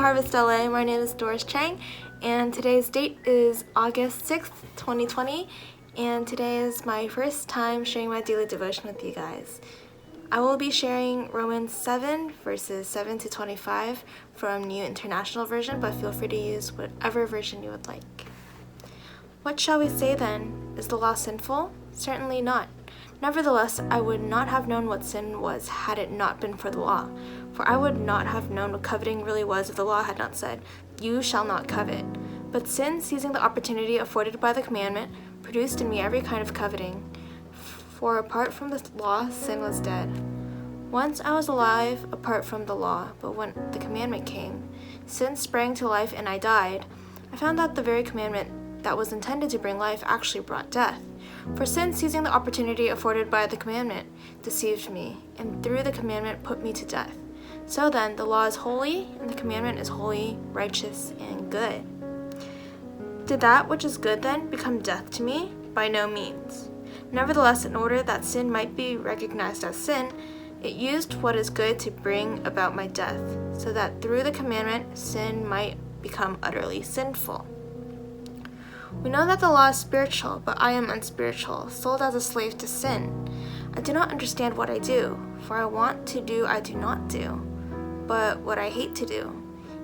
Harvest LA. My name is Doris Chang, and today's date is August 6th, 2020, and today is my first time sharing my daily devotion with you guys. I will be sharing Romans 7, verses 7 to 25 from New International Version, but feel free to use whatever version you would like. What shall we say then? Is the law sinful? Certainly not. Nevertheless, I would not have known what sin was had it not been for the law. For I would not have known what coveting really was if the law had not said, "You shall not covet." But sin, seizing the opportunity afforded by the commandment, produced in me every kind of coveting. For apart from the law, sin was dead. Once I was alive apart from the law, but when the commandment came, sin sprang to life and I died. I found that the very commandment that was intended to bring life actually brought death. For sin, seizing the opportunity afforded by the commandment, deceived me, and through the commandment put me to death. So then, the law is holy, and the commandment is holy, righteous, and good. Did that which is good then become death to me? By no means. Nevertheless, in order that sin might be recognized as sin, it used what is good to bring about my death, so that through the commandment, sin might become utterly sinful. We know that the law is spiritual, but I am unspiritual, sold as a slave to sin. I do not understand what I do, for I want to do I do not do, but what I hate to do.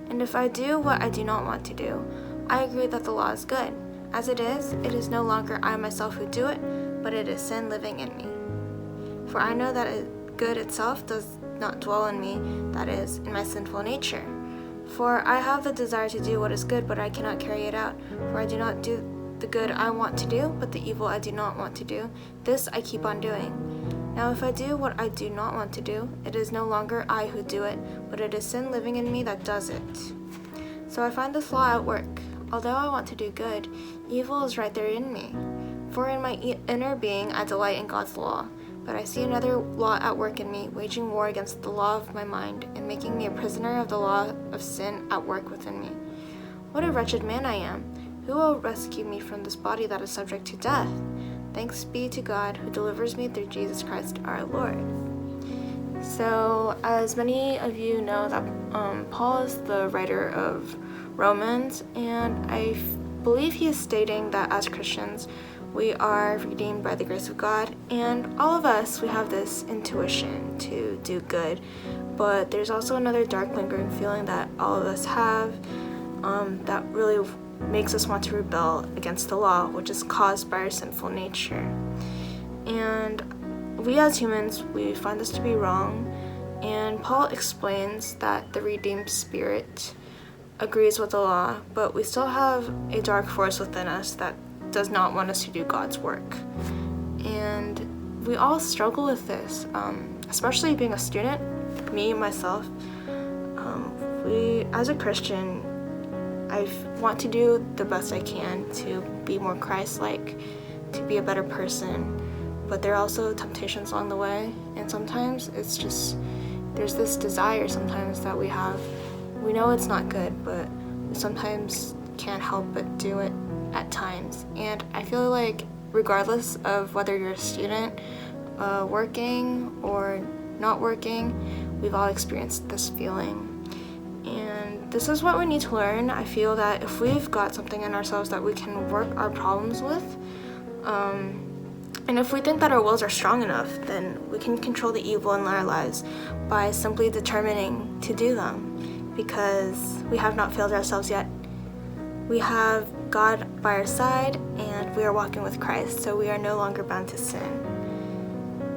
And if I do what I do not want to do, I agree that the law is good. As it is no longer I myself who do it, but it is sin living in me. For I know that good itself does not dwell in me, that is, in my sinful nature. For I have the desire to do what is good, but I cannot carry it out. For I do not do the good I want to do, but the evil I do not want to do. This I keep on doing. Now if I do what I do not want to do, it is no longer I who do it, but it is sin living in me that does it. So I find this law at work. Although I want to do good, evil is right there in me. For in my inner being I delight in God's law. But I see another law at work in me, waging war against the law of my mind, and making me a prisoner of the law of sin at work within me. What a wretched man I am! Who will rescue me from this body that is subject to death? Thanks be to God, who delivers me through Jesus Christ our Lord. So, as many of you know, that Paul is the writer of Romans, and I believe he is stating that as Christians, we are redeemed by the grace of God, and all of us, we have this intuition to do good, but there's also another dark lingering feeling that all of us have that really makes us want to rebel against the law, which is caused by our sinful nature. And we as humans, we find this to be wrong, and Paul explains that the redeemed spirit agrees with the law, but we still have a dark force within us that does not want us to do God's work. And we all struggle with this, especially being a student, me, myself. As a Christian, I want to do the best I can to be more Christ-like, to be a better person, but there are also temptations along the way, and sometimes it's just, there's this desire sometimes that we have. We know it's not good, but we sometimes can't help but do it at times. And I feel like regardless of whether you're a student, working or not working, we've all experienced this feeling. And this is what we need to learn. I feel that if we've got something in ourselves that we can work our problems with, and if we think that our wills are strong enough, then we can control the evil in our lives by simply determining to do them, because we have not failed ourselves yet. We have God by our side, and we are walking with Christ, so we are no longer bound to sin.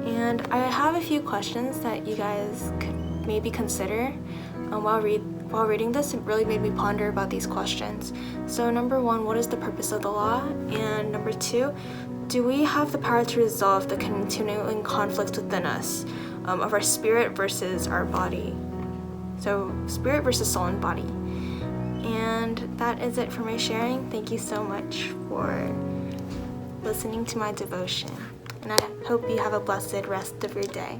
And I have a few questions that you guys could maybe consider while reading this. It really made me ponder about these questions. So number one, what is the purpose of the law? And number two, do we have the power to resolve the continuing conflicts within us of our spirit versus our body? So spirit versus soul and body. And that is it for my sharing. Thank you so much for listening to my devotion. And I hope you have a blessed rest of your day.